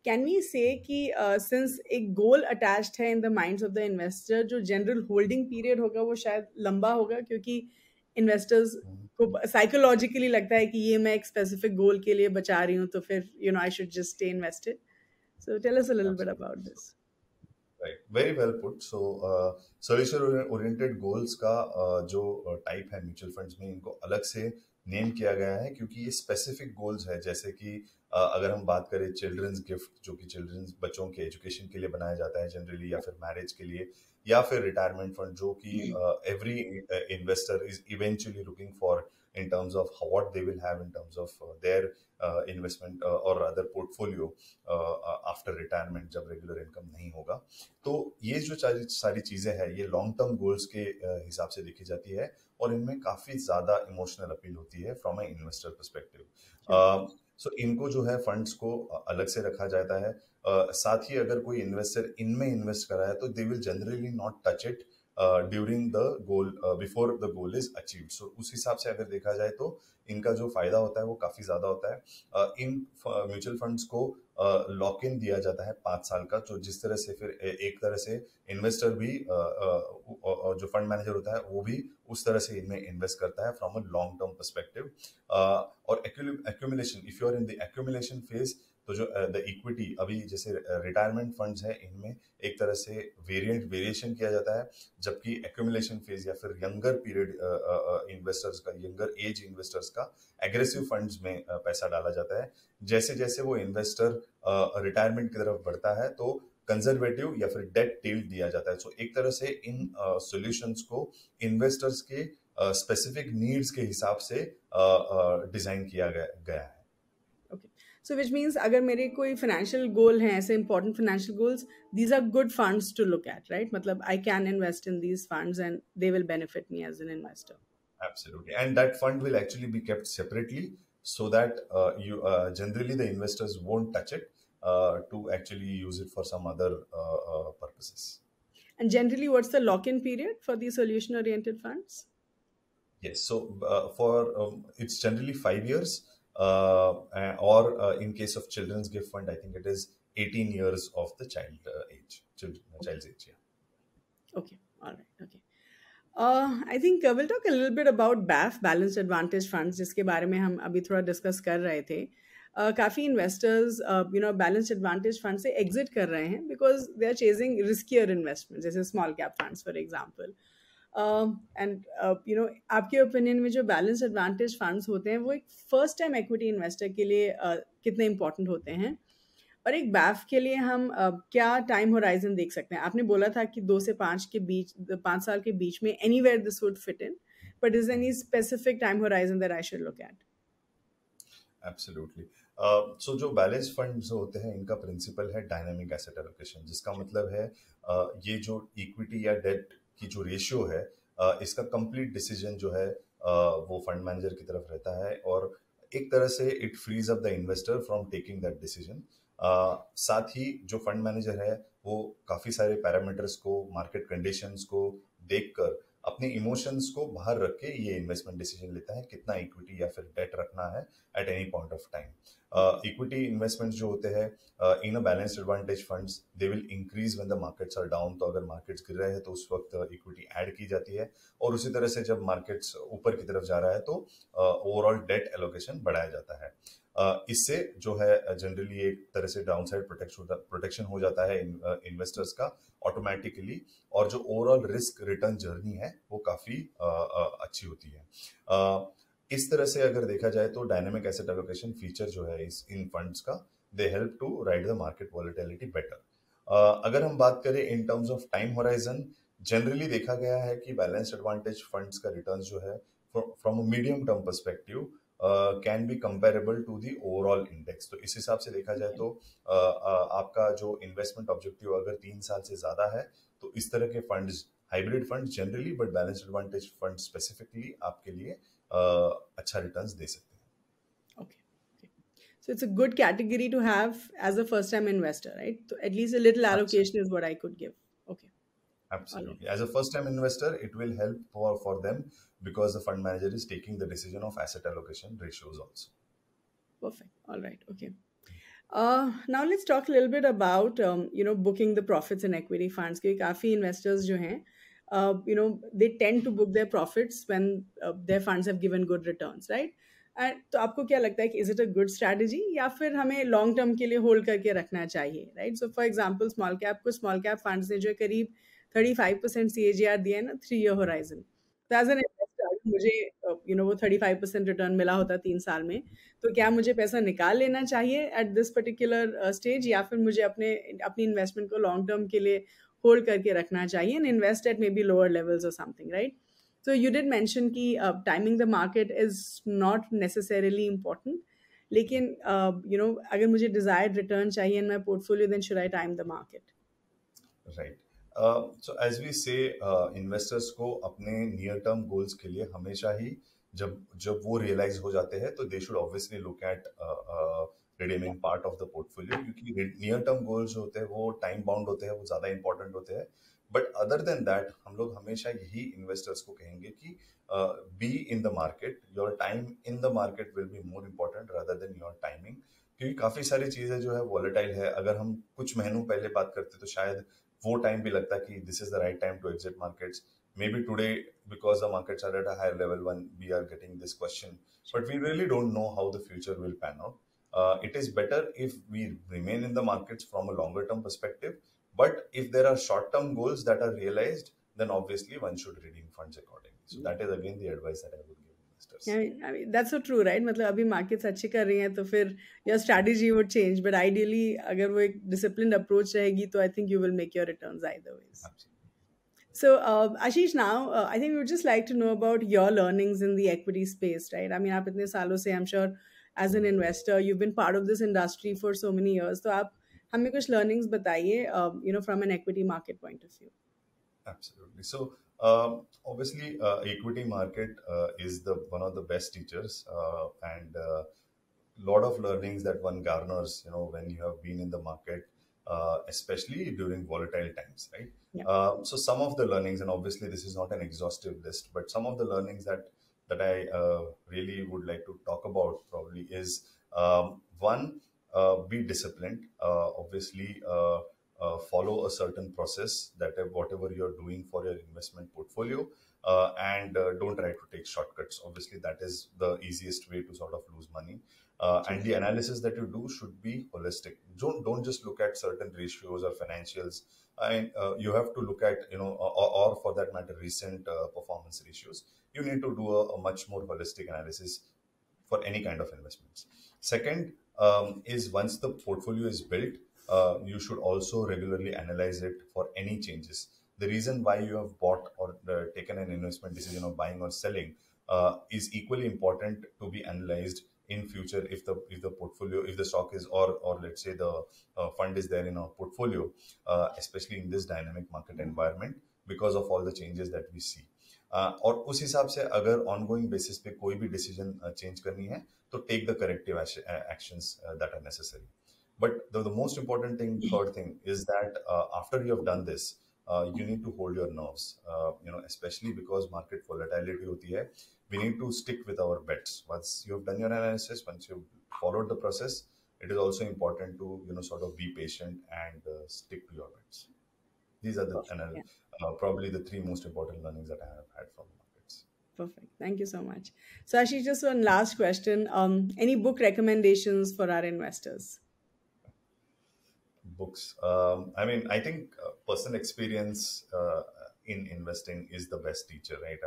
S2: कैन वी से कि सिंस एक गोल अटैच्ड है in the minds of the investor, जो जनरल होल्डिंग पीरियड होगा वो शायद लंबा होगा, क्योंकि इन्वेस्टर्स को साइकोलॉजिकली लगता है कि ये मैं एक स्पेसिफिक गोल के लिए बचा रही हूँ, तो फिर I should just stay invested. So tell us a little bit about this.
S1: Right, very well put. So, solution oriented goals का जो टाइप है म्यूचुअल फंड्स में, इनको अलग से नेम किया गया है क्योंकि ये स्पेसिफिक गोल्स है। जैसे कि अगर हम बात करें चिल्ड्रंस गिफ्ट, जो कि चिल्ड्रंस बच्चों के एजुकेशन के लिए बनाया जाता है जनरली, या फिर मैरिज के लिए, या फिर रिटायरमेंट फंड जो कि every investor is eventually looking for in terms of what they will have in terms of their investment or other portfolio after retirement, जब regular income नहीं होगा। तो ये जो सारी चीजें हैं ये लॉन्ग टर्म गोल्स के हिसाब से देखी जाती है और इनमें काफी ज्यादा इमोशनल अपील होती है फ्रॉम ए इन्वेस्टर परस्पेक्टिव। सो इनको जो है फंड्स को अलग से रखा जाता है। साथ ही अगर कोई इन्वेस्टर इनमें इन्वेस्ट करा है तो they will generally not touch it during the goal, before the goal is achieved. So उस हिसाब से अगर देखा जाए तो इनका जो फायदा होता है वो काफी ज्यादा होता है। इन म्यूचुअल फंड्स को लॉक इन दिया जाता है 5 साल का, जो जिस तरह से फिर एक तरह से इन्वेस्टर भी जो फंड मैनेजर होता है वो भी उस तरह से इनमें इन्वेस्ट करता है from a long term perspective. और accumulation, if you are in the accumulation phase, तो जो द इक्विटी अभी जैसे रिटायरमेंट फंड्स है इनमें एक तरह से वेरिएशन किया जाता है, जबकि एक्यूमुलेशन फेज या फिर यंगर पीरियड इन्वेस्टर्स का, यंगर एज इन्वेस्टर्स का एग्रेसिव फंड्स में पैसा डाला जाता है। जैसे जैसे वो इन्वेस्टर रिटायरमेंट की तरफ बढ़ता है तो कंजर्वेटिव या फिर डेट टिल्ट दिया जाता है। सो एक तरह से इन सॉल्यूशंस को इन्वेस्टर्स के स्पेसिफिक नीड्स के हिसाब से डिजाइन किया गया है।
S2: So which means अगर मेरे कोई financial goal हैं, ऐसे important financial goals, these are good funds to look at, right? मतलब I can invest in these funds and they will benefit me as an investor.
S1: Absolutely, and that fund will actually be kept separately so that you generally the investors won't touch it to actually use it for some other purposes.
S2: And generally, what's the lock-in period for these solution-oriented funds?
S1: Yes, so for it's generally 5 years. Or in case of children's gift fund, I think it is 18 years of the child's age. Yeah.
S2: Okay. All right. Okay. I think we'll talk a little bit about BAF, Balanced Advantage Funds, जिसके बारे में हम अभी थोड़ा discuss कर रहे थे। काफ़ी इन्वेस्टर्स बैलेंस्ड एडवांटेज फंड से एग्जिट कर रहे हैं because they are chasing riskier investment, जैसे small cap funds for example. And आपके ओपिनियन में जो बैलेंस एडवांटेज फंड्स होते हैं वो एक फर्स्ट टाइम एक्विटी इन्वेस्टर के लिए कितने इंपॉर्टेंट होते हैं, और एक बैफ के लिए हम क्या टाइम होराइजन देख सकते हैं? आपने बोला था कि 2 से 5 के बीच, 5 साल के बीच में anywhere this would fit in, but is any specific time horizon that I should look at?
S1: Absolutely. So जो बैलेंस फंड्स होते हैं इनका प्रिंसिपल है डायनामिक एसेट एलोकेशन, जिसका मतलब है ये जो इक्विटी या डेट की जो रेशियो है इसका कंप्लीट डिसीजन जो है वो फंड मैनेजर की तरफ रहता है, और एक तरह से it freeze up the investor from taking that decision. साथ ही जो फंड मैनेजर है वो काफ़ी सारे पैरामीटर्स को, मार्केट कंडीशंस को देखकर अपने इमोशंस को बाहर रख के ये इन्वेस्टमेंट डिसीजन लेता है कितना इक्विटी या फिर डेट रखना है at any point of time. Equity investments जो होते हैं in a balanced advantage funds they will increase when the markets are down. तो अगर मार्केट्स गिर रहे हैं तो उस वक्त इक्विटी ऐड की जाती है, और उसी तरह से जब मार्केट्स ऊपर की तरफ जा रहा है तो ओवरऑल डेट एलोकेशन बढ़ाया जाता है। इससे जो है जनरली एक तरह से डाउनसाइड प्रोटेक्शन हो जाता है इन्वेस्टर्स का ऑटोमेटिकली, और जो ओवरऑल रिस्क रिटर्न जर्नी है वो काफी अच्छी होती है। इस तरह से अगर देखा जाए तो डायनेमिक एसेट एलोकेशन फीचर जो है इस इन फंड्स का, they help to ride the market volatility better. अगर हम बात करें in terms of time horizon, generally देखा गया है कि बैलेंस्ड एडवांटेज फंड्स का रिटर्न जो है from a medium term perspective can be comparable to the overall index. तो इस हिसाब से देखा जाए तो आपका जो इन्वेस्टमेंट ऑब्जेक्टिव अगर 3 साल से ज्यादा है तो इस तरह के funds, hybrid funds generally but balanced advantage fund specifically आपके लिए अच्छा रिटर्न्स दे सकते हैं।
S2: Okay. So it's a good category to have as a first-time investor, right? So at least a little allocation is what I could give. Okay.
S1: Absolutely. As a first-time investor, it will help for them because the fund manager is taking the decision of asset allocation ratios also.
S2: Perfect. All right. Okay. Now let's talk a little bit about booking the profits in equity funds. क्योंकि काफी investors जो हैं, they tend to book their profits when their funds have given good returns, right? तो आपको क्या लगता है कि is it a good strategy या फिर हमें long term के लिए hold करके रखना चाहिए, right? So for example, small cap funds ने जो करीब 35% CAGR दिया है ना 3-year horizon. तो as an investor मुझे वो 35% रिटर्न मिला होता 3 साल में, तो क्या मुझे पैसा निकाल लेना चाहिए एट दिस पर्टिकुलर स्टेज या फिर मुझे अपनी इन्वेस्टमेंट को लॉन्ग टर्म के लिए होल्ड करके रखना चाहिए and invest at may be lower levels और something, right? So you did mention कि timing the market is not necessarily important, लेकिन अगर मुझे desired return चाहिए in my portfolio, then should I time the market?
S1: Right. So as we say, investors को अपने near term goals के लिए हमेशा ही जब जब वो रियलाइज हो जाते हैं तो they should obviously look at redeeming part of the portfolio, क्योंकि नियर टर्म गोल्स जो होते हैं वो टाइम बाउंड होते हैं, वो ज्यादा इंपॉर्टेंट होते हैं। बट अदर देन दैट हम लोग हमेशा यही इन्वेस्टर्स को कहेंगे कि be in the market, your time in the market will be more important rather than your timing, क्योंकि काफी सारी चीजें जो है वॉलेटाइल है। अगर हम कुछ महीनों पहले बात करते तो शायद वो टाइम भी लगता कि this is the right time to exit markets. Maybe today, because the markets are at a higher level, when we are getting this question, but we really don't know how the future will pan out. It is better if we remain in the markets from a longer term perspective. But if there are short term goals that are realized, then obviously one should redeem funds accordingly. So that is again the advice that I would give investors.
S2: I mean that's so true, right? मतलब अभी markets अच्छी कर रही हैं तो फिर your strategy would change, but ideally अगर वो एक disciplined approach रहेगी तो I think you will make your returns either ways.
S1: Absolutely.
S2: So, Ashish, now I think we would just like to know about your learnings in the equity space, right? I mean, आप इतने सालों से, I'm sure, as an investor, you've been part of this industry for so many years. तो आप हमें कुछ learnings बताइए, from an equity market point of view.
S1: Absolutely. So, obviously, equity market is one of the best teachers, and lot of learnings that one garners, when you have been in the market. Especially during volatile times, right?
S2: Yeah.
S1: So some of the learnings, and obviously this is not an exhaustive list, but some of the learnings that I really would like to talk about probably is one, be disciplined. Obviously, follow a certain process that whatever you're doing for your investment portfolio, and don't try to take shortcuts. Obviously, that is the easiest way to sort of lose money. And the analysis that you do should be holistic. Don't just look at certain ratios or financials. You have to look at, or for that matter, recent performance ratios. You need to do a much more holistic analysis for any kind of investments. Second, is once the portfolio is built, you should also regularly analyze it for any changes. The reason why you have bought or taken an investment decision of buying or selling is equally important to be analyzed in future if the portfolio, if the stock is, or let's say the fund is there in our portfolio, especially in this dynamic market environment because of all the changes that we see. और उस हिसाब से अगर ongoing basis पे कोई भी decision change करनी है तो take the corrective actions that are necessary. But the most important thing, third thing, is that after you have done this, you need to hold your nerves, especially because market volatility hoti hai. We need to stick with our bets. Once you've done your analysis, once you've followed the process, it is also important to sort of be patient and stick to your bets. These are probably the 3 most important learnings that I have had from markets.
S2: Perfect. Thank you so much. So Ashish, just one last question. Any book recommendations for our investors?
S1: Books. I think personal experience in investing is the best teacher, right?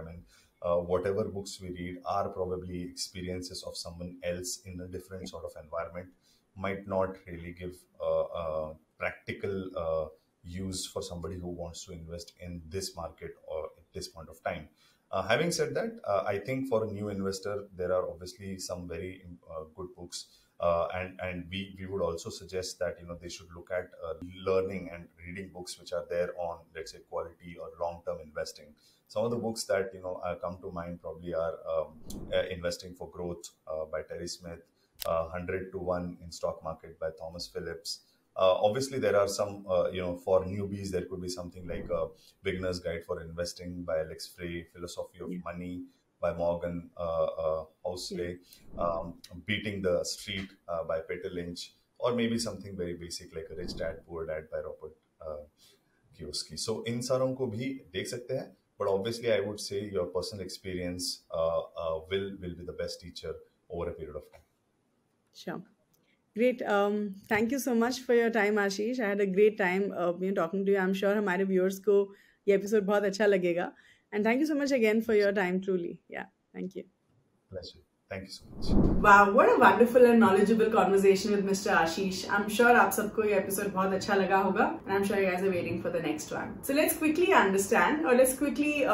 S1: Whatever books we read are probably experiences of someone else in a different sort of environment, might not really give practical use for somebody who wants to invest in this market or at this point of time. Having said that, I think for a new investor, there are obviously some very good books. And we would also suggest that they should look at learning and reading books which are there on, let's say, quality or long-term investing. Some of the books that come to mind probably are Investing for Growth by Terry Smith, 100 to 1 in Stock Market by Thomas Phillips. Obviously, there are some, for newbies, there could be something like Beginner's Guide for Investing by Alex Frey, Philosophy of Money by Morgan Housel, Beating the Street by Peter Lynch, or maybe something very basic like A Rich Dad, Poor Dad by Robert Kiyosaki. So इन सारों को भी देख सकते हैं, but obviously I would say your personal experience will be the best teacher over a period of time.
S2: Sure. Great. Thank you so much for your time, Ashish. I had a great time talking to you. I'm sure हमारे viewers को ये episode बहुत अच्छा लगेगा. And thank you so much again for your time, truly. Yeah, thank you.
S1: Pleasure. Thank you so much.
S2: Wow, what a wonderful and knowledgeable conversation with Mr. Ashish. I'm sure आप सबको ये episode बहुत अच्छा लगा होगा, and I'm sure you guys are waiting for the next one. So let's quickly understand, or let's quickly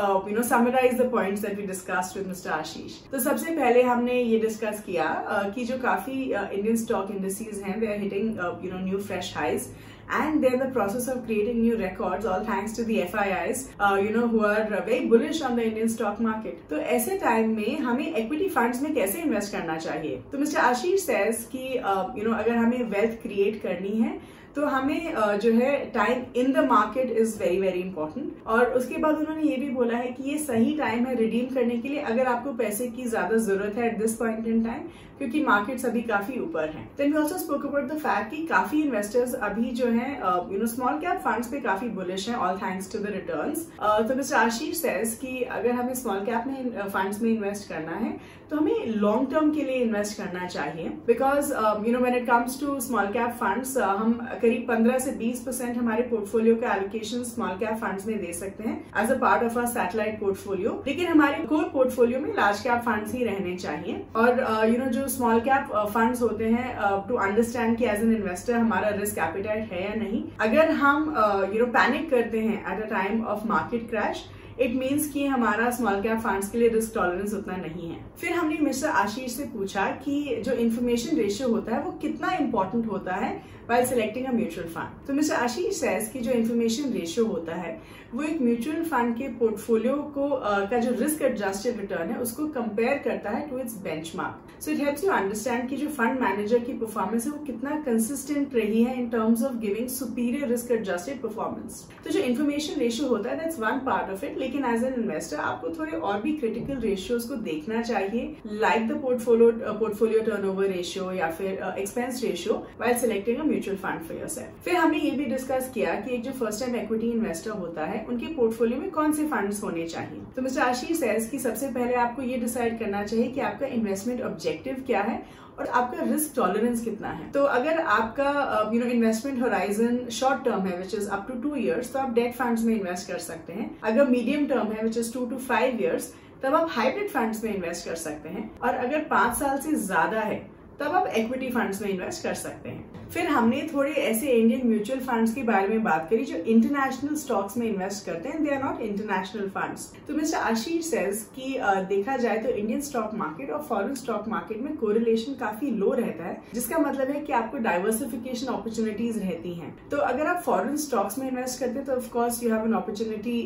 S2: summarize the points that we discussed with Mr. Ashish. तो सबसे पहले हमने ये discuss किया कि जो काफी Indian stock indices हैं, they are hitting new fresh highs. And they're in the process of creating new records, all thanks to the FIIs, who are very bullish on the Indian stock market. तो ऐसे time में हमें equity funds में कैसे invest करना चाहिए? तो Mr. Ashish says कि अगर हमें wealth create करनी है, तो हमें जो है time in the market is very very important. और उसके बाद उन्होंने ये भी बोला है कि ये सही टाइम है रिडीम करने के लिए अगर आपको पैसे की ज्यादा जरूरत है at this point in time, क्योंकि मार्केट्स अभी काफी ऊपर हैं. Then we also spoke about the fact कि काफी इन्वेस्टर्स अभी जो है स्मॉल कैप फंड्स पे काफी बुलिश हैं, all thanks to the returns. तो मिस्टर आशीष सेज कि अगर हमें स्मॉल कैप में फंड्स में इन्वेस्ट करना है तो हमें लॉन्ग टर्म के लिए इन्वेस्ट करना चाहिए. Because when it comes to small cap funds हम करीब 15 से 20% हमारे पोर्टफोलियो का एलोकेशन स्मॉल कैप फंड्स में दे सकते हैं as a part of our satellite portfolio. लेकिन हमारे कोर पोर्टफोलियो में लार्ज कैप फंड्स ही रहने चाहिए. और जो स्मॉल कैप फंड्स होते हैं, टू अंडरस्टैंड कि एज एन इन्वेस्टर हमारा रिस्क एपिटाइट है या नहीं. अगर हम पैनिक करते हैं at a time of market crash, it means कि हमारा स्मॉल कैप फंड्स के लिए रिस्क टॉलरेंस उतना नहीं है. फिर हमने मिस्टर आशीष से पूछा कि जो इन्फॉर्मेशन रेशियो होता है वो कितना इंपॉर्टेंट होता है while selecting a mutual fund. तो मिस्टर आशीष सेज कि जो इन्फॉर्मेशन रेशियो होता है वो एक म्यूचुअल फंड के पोर्टफोलियो को का जो रिस्क एडजस्टेड रिटर्न है उसको कंपेयर करता है to its benchmark. So it helps you understand कि जो फंड मैनेजर की परफॉर्मेंस है वो कितना कंसिस्टेंट रही है in terms of giving superior risk adjusted performance. तो जो इन्फॉर्मेशन रेशियो होता है that's one part of it. लेकिन एज एन इन्वेस्टर आपको थोड़े और भी क्रिटिकल रेशियोज को देखना चाहिए, like the portfolio turnover ratio या फिर expense ratio while selecting a mutual fund for yourself. फिर हमने ये भी डिस्कस किया कि एक जो फर्स्ट टाइम इक्विटी इन्वेस्टर होता है उनके पोर्टफोलियो में कौन से फंड्स होने चाहिए. तो मिस्टर आशीष सेज कि सबसे पहले आपको ये डिसाइड करना चाहिए कि आपका इन्वेस्टमेंट ऑब्जेक्टिव क्या है और आपका रिस्क टॉलरेंस कितना है. तो अगर आपका इन्वेस्टमेंट होराइजन शॉर्ट टर्म है which is up to 2 years, तो आप डेट फंड्स में इन्वेस्ट कर सकते हैं. अगर मीडियम टर्म है विच इज 2 to 5 years, तब आप हाइब्रिड फंड्स में इन्वेस्ट कर सकते हैं. और अगर 5 साल से ज्यादा है तब आप इक्विटी फंड्स में इन्वेस्ट कर सकते हैं. फिर हमने थोड़े ऐसे इंडियन म्यूचुअल फंड्स के बारे में बात करी जो इंटरनेशनल स्टॉक्स में इन्वेस्ट करते हैं, they are not international funds. तो मिस्टर आशीष सेज कि देखा जाए तो इंडियन स्टॉक मार्केट और फॉरेन स्टॉक मार्केट में कोरिलेशन काफी लो रहता है, जिसका मतलब है कि आपको डाइवर्सिफिकेशन अपॉर्चुनिटीज रहती हैं. तो अगर आप फॉरेन स्टॉक्स में इन्वेस्ट करते हैं तो of course you have an opportunity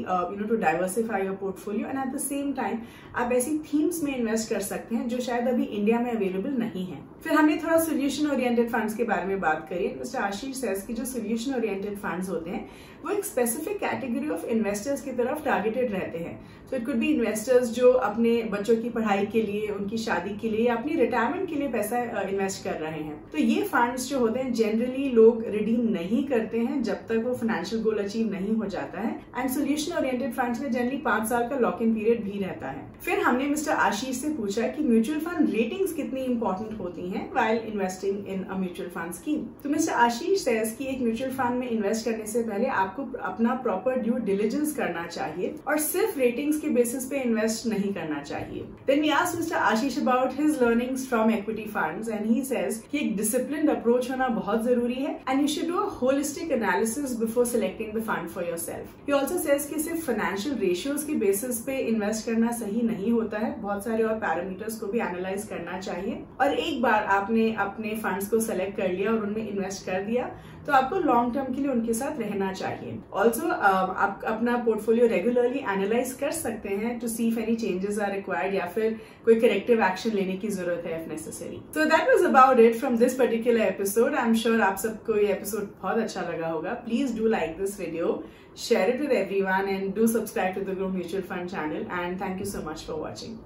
S2: to diversify your portfolio and at the same time आप ऐसी थीम्स में इन्वेस्ट कर सकते हैं जो शायद अभी इंडिया में अवेलेबल नहीं है. फिर हमने थोड़ा सोल्यूशन ओरिएंटेड फंड्स के बारे में बात करी। मिस्टर आशीष सेज कि जो सोल्यूशन ओरिएंटेड फंड्स होते हैं वो एक स्पेसिफिक कैटेगरी ऑफ इन्वेस्टर्स की तरफ टारगेटेड रहते हैं। So it could be investors जो अपने बच्चों की पढ़ाई के लिए, उनकी शादी के लिए या अपनी रिटायरमेंट के लिए पैसा इन्वेस्ट कर रहे हैं। तो ये फंड्स जो होते हैं जनरली लोग रिडीम नहीं करते हैं जब तक वो फाइनेंशियल गोल अचीव नहीं हो जाता है। एंड सोल्यूशन ओरिएंटेड फंड्स में जनरली 5 साल का लॉक इन पीरियड भी रहता है। फिर हमने मिस्टर आशीष से पूछा कि म्यूचुअल फंड रेटिंग्स कितनी इंपॉर्टेंट होती हैं while investing in a mutual fund scheme. तो मिस्टर आशीष सेज कि एक म्यूचुअल फंड में इन्वेस्ट करने से पहले आपको अपना प्रॉपर ड्यू डिलिजेंस करना चाहिए और सिर्फ रेटिंग्स के बेसिस पे इन्वेस्ट नहीं करना चाहिए। Then we asked mister Ashish about his learnings from equity funds and he says कि एक डिसिप्लिन्ड अप्रोच होना बहुत जरूरी है and you should do a holistic analysis before selecting the fund for yourself. He also says कि सिर्फ financial ratios के basis पे इन्वेस्ट करना सही नहीं होता है, बहुत सारे और पैरामीटर्स को भी एनालाइज करना चाहिए। और एक बार आपने अपने फंड्स को सेलेक्ट कर लिया और उनमें इन्वेस्ट कर दिया तो आपको लॉन्ग टर्म के लिए उनके साथ रहना चाहिए। ऑल्सो आप अपना पोर्टफोलियो रेगुलरली एनालाइज कर सकते हैं to see if any changes are required या फिर कोई करेक्टिव एक्शन लेने की जरूरत है if necessary. So that was about it from this particular episode. I am sure आप सबको ये एपिसोड बहुत अच्छा लगा होगा। Please do like this video, share it with everyone and do subscribe to the Grow Mutual Fund channel, and thank you so much for watching.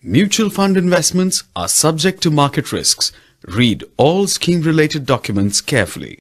S3: Mutual fund investments are subject to market risks. Read all scheme related documents carefully.